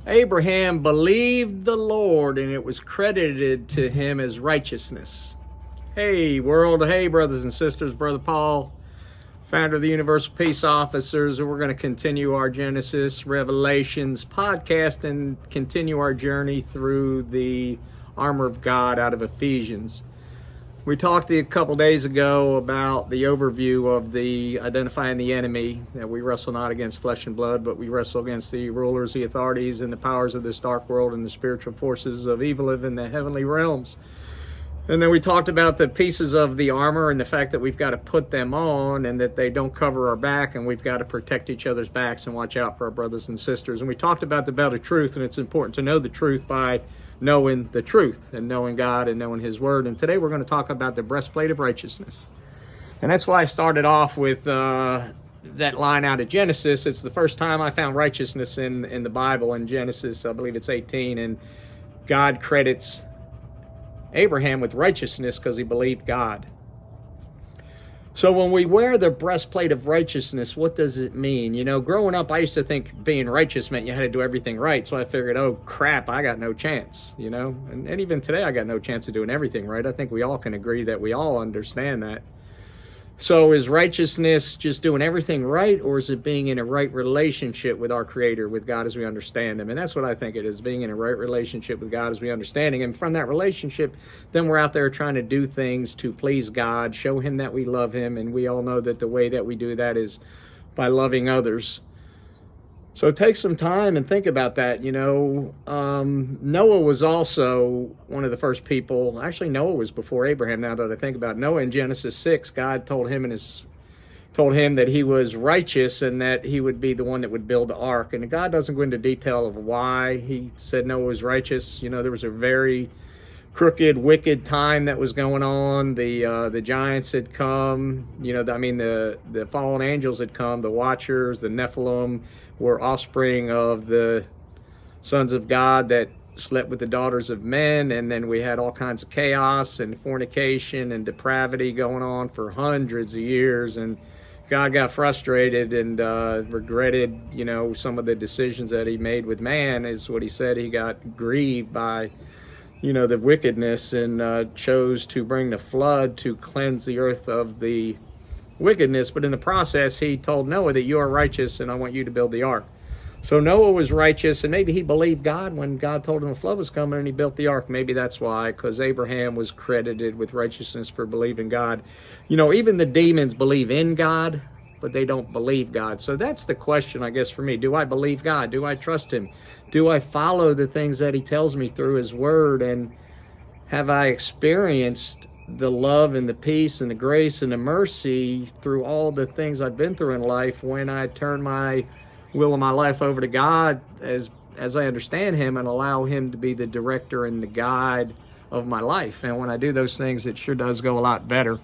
Abraham believed the Lord, and it was credited to him as righteousness. Hey, world. Hey, brothers and sisters. Brother Paul, founder of the Universal Peace Officers. We're going to continue our Genesis Revelations podcast and continue our journey through the armor of God out of Ephesians. We talked a couple days ago about the overview of the identifying the enemy, that we wrestle not against flesh and blood, but we wrestle against the rulers, the authorities, and the powers of this dark world and the spiritual forces of evil in the heavenly realms. And then we talked about the pieces of the armor and the fact that we've got to put them on and that they don't cover our back, and we've got to protect each other's backs and watch out for our brothers and sisters. And we talked about the belt of truth, and it's important to know the truth by knowing the truth and knowing God and knowing His Word. And today we're going to talk about the breastplate of righteousness. And that's why I started off with that line out of Genesis. It's the first time I found righteousness in the Bible. In Genesis, I believe it's 18, and God credits Abraham with righteousness because he believed God. So when we wear the breastplate of righteousness, what does it mean? You know, growing up, I used to think being righteous meant you had to do everything right. So I figured, oh, crap, I got no chance, you know. And even today, I got no chance of doing everything right. I think we all can agree that we all understand that. So is righteousness just doing everything right, or is it being in a right relationship with our Creator, with God as we understand Him? And that's what I think it is, being in a right relationship with God as we understand Him. And from that relationship, then we're out there trying to do things to please God, show Him that we love Him. And we all know that the way that we do that is by loving others. So take some time and think about that. You know, Noah was also one of the first people. Actually, Noah was before Abraham, now that I think about it. Noah in Genesis 6, God told him that he was righteous and that he would be the one that would build the ark. And God doesn't go into detail of why He said Noah was righteous. You know, there was a very crooked, wicked time that was going on. The giants had come. You know, the fallen angels had come. The Watchers, the Nephilim, were offspring of the sons of God that slept with the daughters of men. And then we had all kinds of chaos and fornication and depravity going on for hundreds of years. And God got frustrated and regretted, you know, some of the decisions that He made with man, is what He said. He got grieved by, you know, the wickedness, and chose to bring the flood to cleanse the earth of the wickedness. But in the process, He told Noah that you are righteous and I want you to build the ark. So Noah was righteous, and maybe he believed God when God told him a flood was coming, and he built the ark. Maybe that's why, because Abraham was credited with righteousness for believing God. You know, even the demons believe in God, but they don't believe God. So that's the question, I guess, for me. Do I believe God? Do I trust Him? Do I follow the things that He tells me through His Word? And have I experienced the love and the peace and the grace and the mercy through all the things I've been through in life when I turn my will of my life over to God as I understand Him and allow Him to be the director and the guide of my life? And when I do those things, it sure does go a lot better.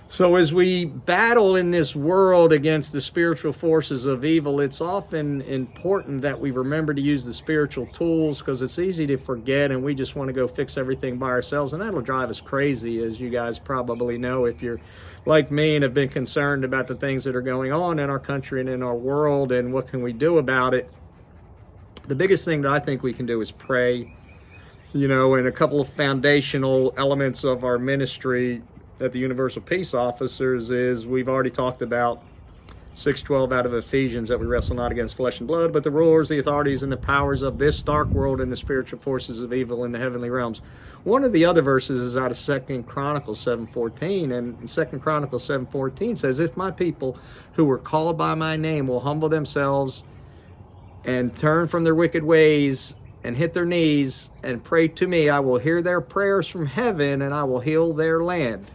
So as we battle in this world against the spiritual forces of evil, it's often important that we remember to use the spiritual tools, because it's easy to forget and we just want to go fix everything by ourselves. And that'll drive us crazy, as you guys probably know if you're like me and have been concerned about the things that are going on in our country and in our world and what can we do about it. The biggest thing that I think we can do is pray. You know, and a couple of foundational elements of our ministry at the Universal Peace Officers is, we've already talked about 6:12 out of Ephesians, that we wrestle not against flesh and blood, but the rulers, the authorities, and the powers of this dark world and the spiritual forces of evil in the heavenly realms. One of the other verses is out of 2 Chronicles 7:14, and 2 Chronicles 7:14 says, if my people who were called by my name will humble themselves and turn from their wicked ways and hit their knees and pray to me, I will hear their prayers from heaven and I will heal their land.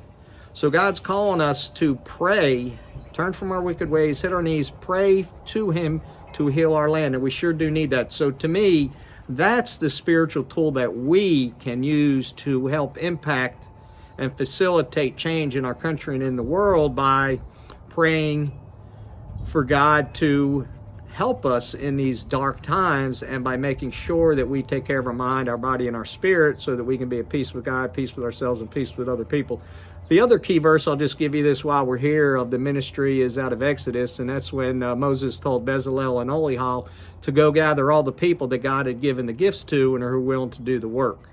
So God's calling us to pray, turn from our wicked ways, hit our knees, pray to Him to heal our land. And we sure do need that. So to me, that's the spiritual tool that we can use to help impact and facilitate change in our country and in the world, by praying for God to help us in these dark times, and by making sure that we take care of our mind, our body, and our spirit, so that we can be at peace with God, peace with ourselves, and peace with other people. The other key verse, I'll just give you this while we're here, of the ministry is out of Exodus, and that's when Moses told Bezalel and Olival to go gather all the people that God had given the gifts to and are willing to do the work.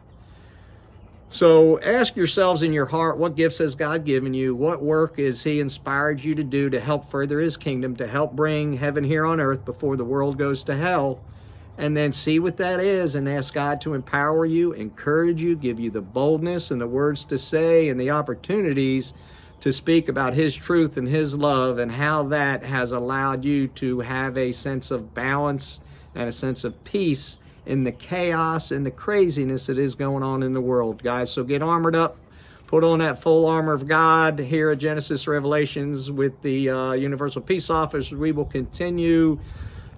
So ask yourselves in your heart, what gifts has God given you? What work has He inspired you to do to help further His kingdom, to help bring heaven here on earth before the world goes to hell? And then see what that is and ask God to empower you, encourage you, give you the boldness and the words to say and the opportunities to speak about His truth and His love, and how that has allowed you to have a sense of balance and a sense of peace in the chaos and the craziness that is going on in the world, guys. So get armored up. Put on that full armor of God here at Genesis Revelations with the Universal Peace Office. We will continue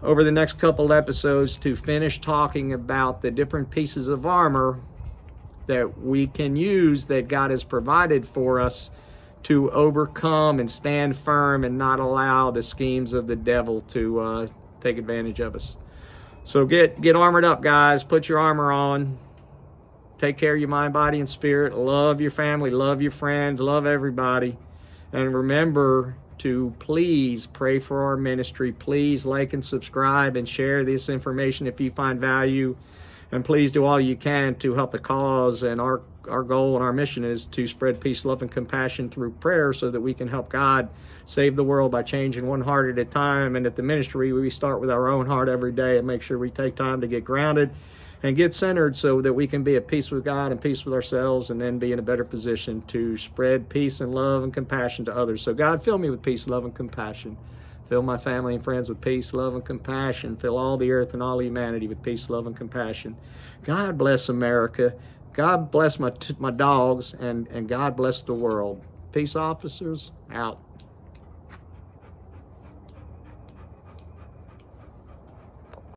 over the next couple episodes to finish talking about the different pieces of armor that we can use, that God has provided for us to overcome and stand firm and not allow the schemes of the devil to take advantage of us. So get armored up, guys. Put your armor on. Take care of your mind, body, and spirit. Love your family. Love your friends. Love everybody. And remember to please pray for our ministry. Please like and subscribe and share this information if you find value. And please do all you can to help the cause. And our goal and our mission is to spread peace, love, and compassion through prayer, so that we can help God save the world by changing one heart at a time. And at the ministry, we start with our own heart every day and make sure we take time to get grounded and get centered, so that we can be at peace with God and peace with ourselves, and then be in a better position to spread peace and love and compassion to others. So God, fill me with peace, love, and compassion. Fill my family and friends with peace, love, and compassion. Fill all the earth and all humanity with peace, love, and compassion. God bless America. God bless my dogs, and God bless the world. Peace officers, out.